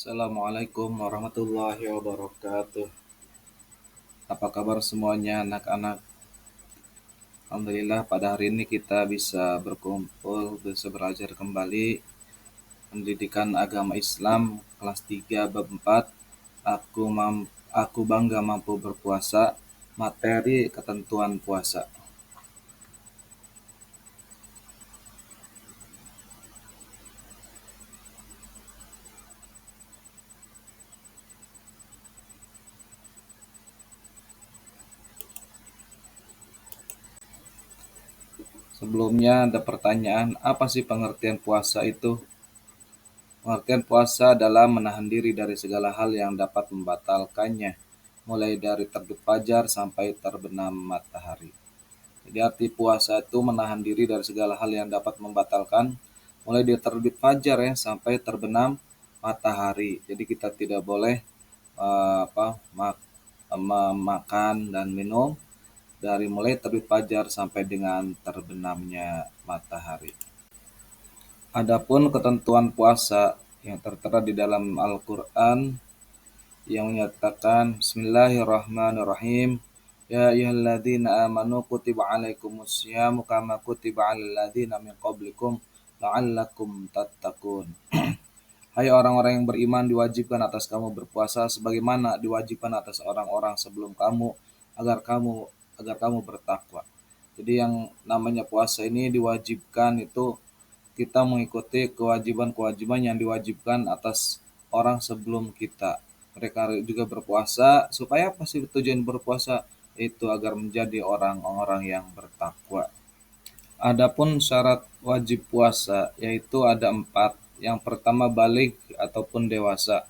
Assalamualaikum warahmatullahi wabarakatuh. Apa kabar semuanya anak-anak? Alhamdulillah pada hari ini kita bisa berkumpul, bisa belajar kembali pendidikan agama Islam kelas 3 bab 4. Aku bangga mampu berpuasa, materi ketentuan puasa. Sebelumnya ada pertanyaan, apa sih pengertian puasa itu? Pengertian puasa adalah menahan diri dari segala hal yang dapat membatalkannya, mulai dari terbit fajar sampai terbenam matahari. Jadi arti puasa itu menahan diri dari segala hal yang dapat membatalkan, mulai dari terbit fajar ya sampai terbenam matahari. Jadi kita tidak boleh makan dan minum dari mulai terbit fajar sampai dengan terbenamnya matahari. Adapun ketentuan puasa yang tertera di dalam Al-Quran yang menyatakan Bismillahirrahmanirrahim, Ya ayyuhalladzina amanu kutiba alaikumusyamu kama kutiba alal ladzina min qablikum la'allakum tattaqun. Hai orang-orang yang beriman, diwajibkan atas kamu berpuasa sebagaimana diwajibkan atas orang-orang sebelum kamu agar kamu bertakwa. Jadi yang namanya puasa ini diwajibkan itu kita mengikuti kewajiban-kewajiban yang diwajibkan atas orang sebelum kita. Mereka juga berpuasa supaya apa sih tujuan berpuasa? Itu agar menjadi orang-orang yang bertakwa. Adapun syarat wajib puasa yaitu ada 4. Yang pertama baligh ataupun dewasa.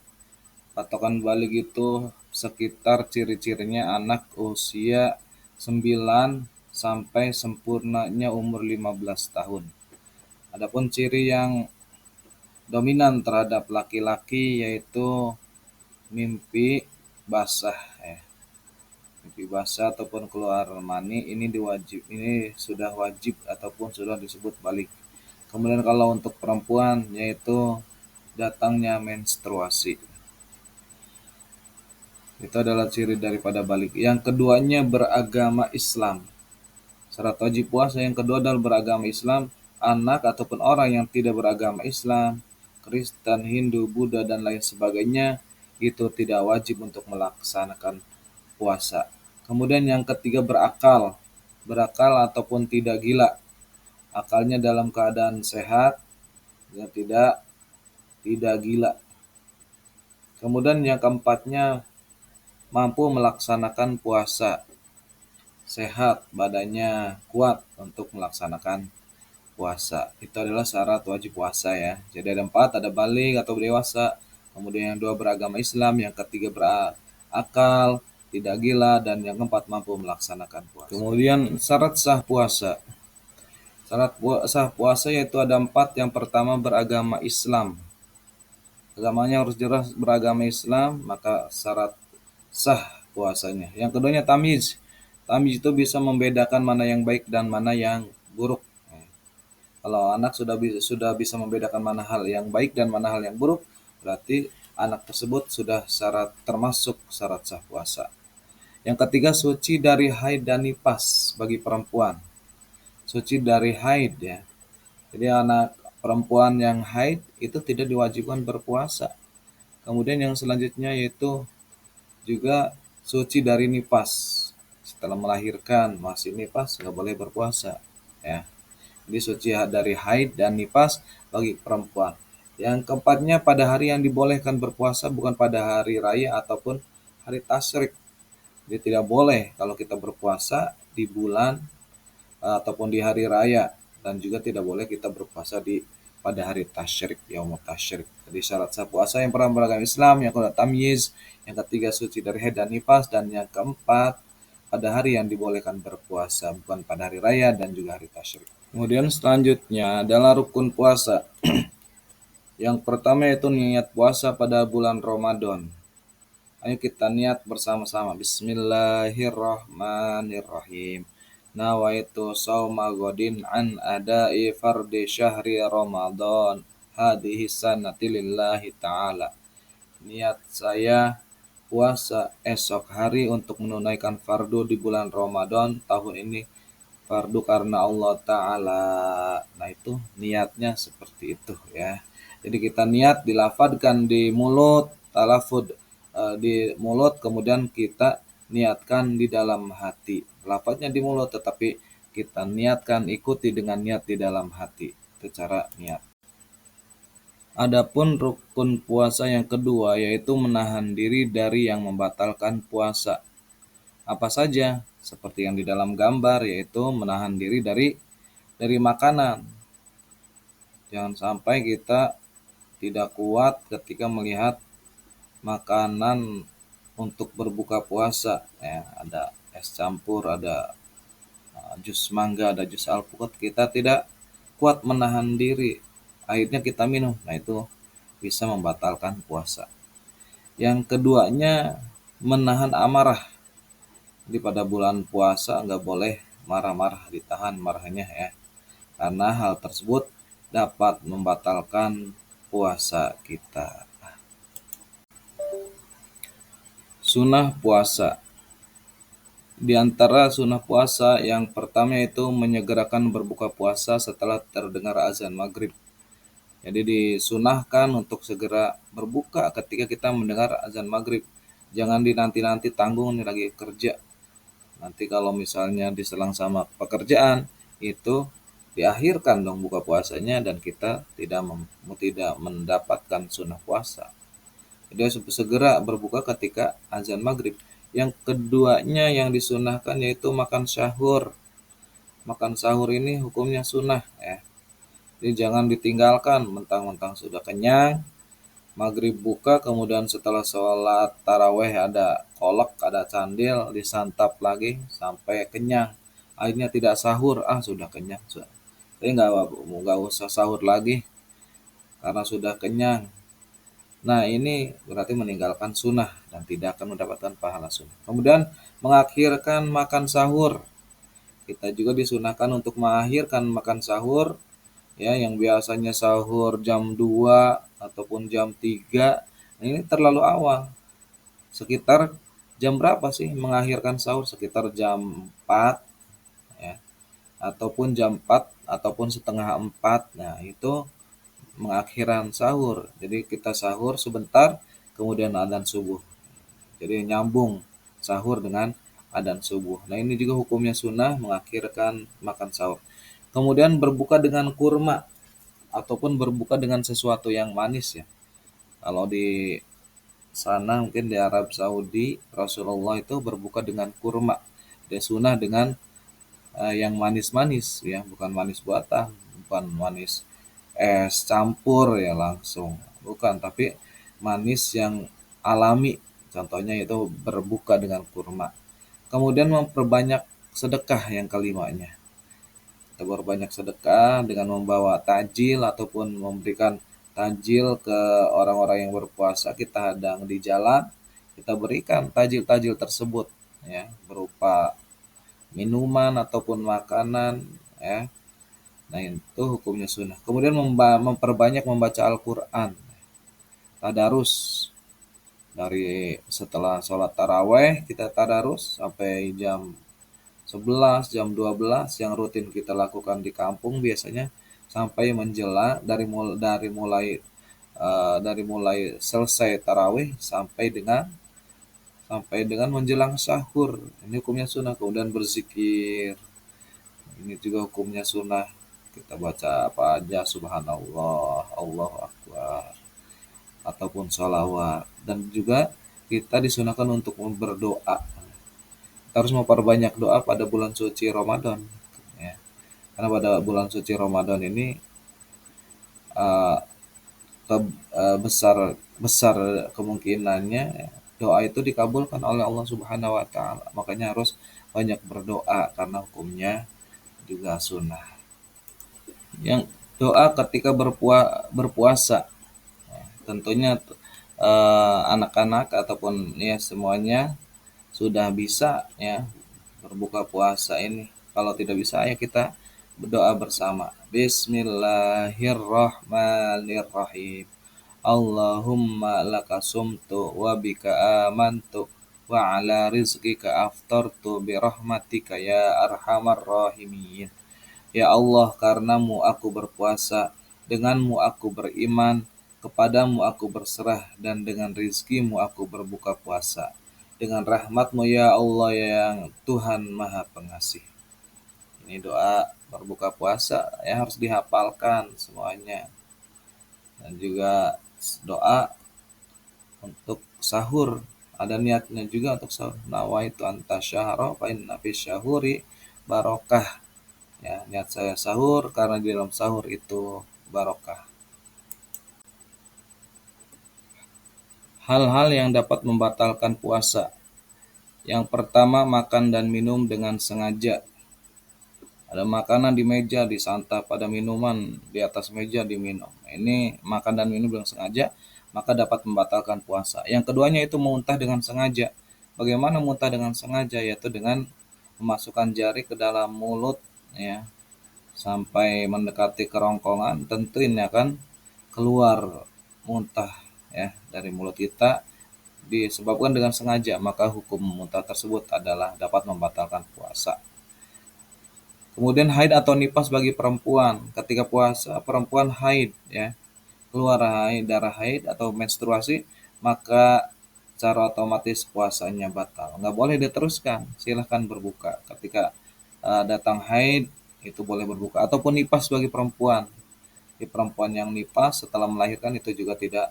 Patokan baligh itu sekitar ciri-cirinya anak usia 9 sampai sempurnanya umur 15 tahun. Adapun ciri yang dominan terhadap laki-laki yaitu mimpi basah ya. Mimpi basah ataupun keluar mani ini sudah wajib ataupun sudah disebut balik. Kemudian kalau untuk perempuan yaitu datangnya menstruasi. Itu adalah ciri daripada balik. Yang keduanya beragama Islam. Syarat wajib puasa yang kedua adalah beragama Islam. Anak ataupun orang yang tidak beragama Islam, Kristen, Hindu, Buddha, dan lain sebagainya, itu tidak wajib untuk melaksanakan puasa. Kemudian yang ketiga berakal ataupun tidak gila. Akalnya dalam keadaan sehat, dan tidak gila. Kemudian yang keempatnya mampu melaksanakan puasa, sehat, badannya kuat untuk melaksanakan puasa. Itu adalah syarat wajib puasa ya. Jadi ada 4, ada baligh atau dewasa, kemudian yang 2 beragama Islam, yang ketiga berakal, tidak gila, dan yang keempat mampu melaksanakan puasa. Kemudian syarat sah puasa. Syarat sah puasa yaitu ada 4. Yang pertama beragama Islam. Agamanya harus jelas beragama Islam, maka syarat sah puasanya. Yang keduanya tamyiz. Tamyiz itu bisa membedakan mana yang baik dan mana yang buruk. Kalau anak sudah bisa membedakan mana hal yang baik dan mana hal yang buruk, berarti anak tersebut sudah termasuk syarat sah puasa. Yang ketiga suci dari haid dan nifas bagi perempuan. Suci dari haid ya. Jadi anak perempuan yang haid itu tidak diwajibkan berpuasa. Kemudian yang selanjutnya yaitu juga suci dari nifas. Setelah melahirkan masih nifas nggak boleh berpuasa ya. Jadi suci dari haid dan nifas bagi perempuan. Yang keempatnya pada hari yang dibolehkan berpuasa bukan pada hari raya ataupun hari tasyrik. Jadi tidak boleh kalau kita berpuasa di bulan ataupun di hari raya, dan juga tidak boleh kita berpuasa pada hari tasyrik, yaumut tasyrik. Jadi syarat sah puasa yang pertama beragama Islam, yang kedua tamyiz, yang ketiga suci dari haid dan nifas, dan yang keempat pada hari yang dibolehkan berpuasa bukan pada hari raya dan juga hari tasyrik. Kemudian selanjutnya adalah rukun puasa. Yang pertama yaitu niat puasa pada bulan Ramadan. Ayo kita niat bersama-sama. Bismillahirrahmanirrahim. Nawaitu sauma godin an adai fardi syahri Ramadan hadhihi sanati lillahi ta'ala. niat saya puasa esok hari untuk menunaikan fardu di bulan Ramadan tahun ini, fardu karena Allah Ta'ala. Nah itu niatnya seperti itu ya. Jadi kita niat dilafadkan di mulut, talafud di mulut, kemudian kita niatkan di dalam hati. Lafadznya di mulut tetapi kita niatkan, ikuti dengan niat di dalam hati. Itu cara niat. Adapun rukun puasa yang kedua yaitu menahan diri dari yang membatalkan puasa. Apa saja? Seperti yang di dalam gambar, yaitu menahan diri dari makanan. Jangan sampai kita tidak kuat ketika melihat makanan untuk berbuka puasa. Ya, ada es campur, ada jus mangga, ada jus alpukat. Kita tidak kuat menahan diri, akhirnya kita minum. Nah itu bisa membatalkan puasa. Yang keduanya menahan amarah. Jadi pada bulan puasa nggak boleh marah-marah, ditahan marahnya ya. Karena hal tersebut dapat membatalkan puasa kita. Sunnah puasa. Di antara sunnah puasa yang pertama yaitu menyegerakan berbuka puasa setelah terdengar azan maghrib. Jadi disunahkan untuk segera berbuka ketika kita mendengar azan maghrib. Jangan dinanti-nanti, tanggung nih lagi kerja. Nanti kalau misalnya diselang sama pekerjaan, itu diakhirkan dong buka puasanya dan kita tidak mendapatkan sunnah puasa. Jadi segera berbuka ketika azan maghrib. Yang keduanya yang disunahkan yaitu makan sahur. Makan sahur ini hukumnya sunnah ya. Jadi jangan ditinggalkan mentang-mentang sudah kenyang, maghrib buka, kemudian setelah sholat taraweh ada kolak, ada candil, disantap lagi sampai kenyang. Akhirnya tidak sahur, sudah kenyang. Jadi nggak usah sahur lagi karena sudah kenyang. Nah ini berarti meninggalkan sunnah dan tidak akan mendapatkan pahala sunnah. Kemudian mengakhirkan makan sahur. Kita juga disunahkan untuk mengakhirkan makan sahur ya, yang biasanya sahur jam 2 ataupun jam 3. Ini terlalu awal. Sekitar jam berapa sih mengakhirkan sahur? Sekitar jam 4 ya. Ataupun jam 4 ataupun setengah 4. Nah, itu mengakhiran sahur. Jadi kita sahur sebentar kemudian adzan subuh. Jadi nyambung sahur dengan adzan subuh. Nah, ini juga hukumnya sunnah mengakhirkan makan sahur. Kemudian berbuka dengan kurma ataupun berbuka dengan sesuatu yang manis ya. Kalau di sana mungkin di Arab Saudi, Rasulullah itu berbuka dengan kurma. Dia sunnah dengan yang manis-manis ya, bukan manis buatan, bukan manis es campur ya langsung, bukan, tapi manis yang alami. Contohnya itu berbuka dengan kurma. Kemudian memperbanyak sedekah yang kelimanya. Kita berbanyak sedekah dengan membawa tajil ataupun memberikan tajil ke orang-orang yang berpuasa. Kita hadang di jalan, kita berikan tajil-tajil tersebut ya, berupa minuman ataupun makanan ya. Nah itu hukumnya sunnah. Kemudian memperbanyak membaca Al-Quran, tadarus. Dari setelah sholat taraweh kita tadarus sampai jam 11, jam 12 yang rutin kita lakukan di kampung biasanya, sampai menjelang dari mulai selesai tarawih sampai dengan menjelang sahur. Ini hukumnya sunnah. Kemudian berzikir, ini juga hukumnya sunnah. Kita baca apa aja, subhanallah, Allahu akbar, ataupun sholawat. Dan juga kita disunahkan untuk berdoa. Kita harus memperbanyak doa pada bulan suci Ramadan ya. Karena pada bulan suci Ramadan ini uh, besar kemungkinannya doa itu dikabulkan oleh Allah Subhanahu wa taala. Makanya harus banyak berdoa karena hukumnya juga sunnah. Yang doa ketika berpuasa, tentunya anak-anak ataupun ya semuanya sudah bisa ya berbuka puasa ini. Kalau tidak bisa ya kita berdoa bersama. Bismillahirrahmanirrahim. Allahumma laka sumtu wa bika amantu wa ala rizqika aftartu bi rahmatika ya arhamar rahimin. Ya Allah, karenamu aku berpuasa, denganmu aku beriman, kepadamu aku berserah, dan dengan rizkimu aku berbuka puasa. Dengan rahmatmu ya Allah yang Tuhan Maha Pengasih. Ini doa berbuka puasa ya, harus dihafalkan semuanya. Dan juga doa untuk sahur, ada niatnya juga untuk sahur. Nawaitu anta syahra fa inna fi syahuri barokah. Ya, niat saya sahur karena di dalam sahur itu barokah. Hal-hal yang dapat membatalkan puasa. Yang pertama, makan dan minum dengan sengaja. Ada makanan di meja disantap, ada minuman di atas meja diminum. Ini makan dan minum dengan sengaja, maka dapat membatalkan puasa. Yang keduanya itu muntah dengan sengaja. Bagaimana muntah dengan sengaja? Yaitu dengan memasukkan jari ke dalam mulut, ya, sampai mendekati kerongkongan, tentu ini akan keluar muntah ya dari mulut kita, disebabkan dengan sengaja, maka hukum muntah tersebut adalah dapat membatalkan puasa. Kemudian haid atau nifas bagi perempuan. Ketika puasa perempuan haid ya, keluar darah haid atau menstruasi, maka secara otomatis puasanya batal. Nggak boleh diteruskan, silahkan berbuka. Ketika datang haid itu boleh berbuka. Ataupun nifas bagi perempuan. Di perempuan yang nifas setelah melahirkan itu juga tidak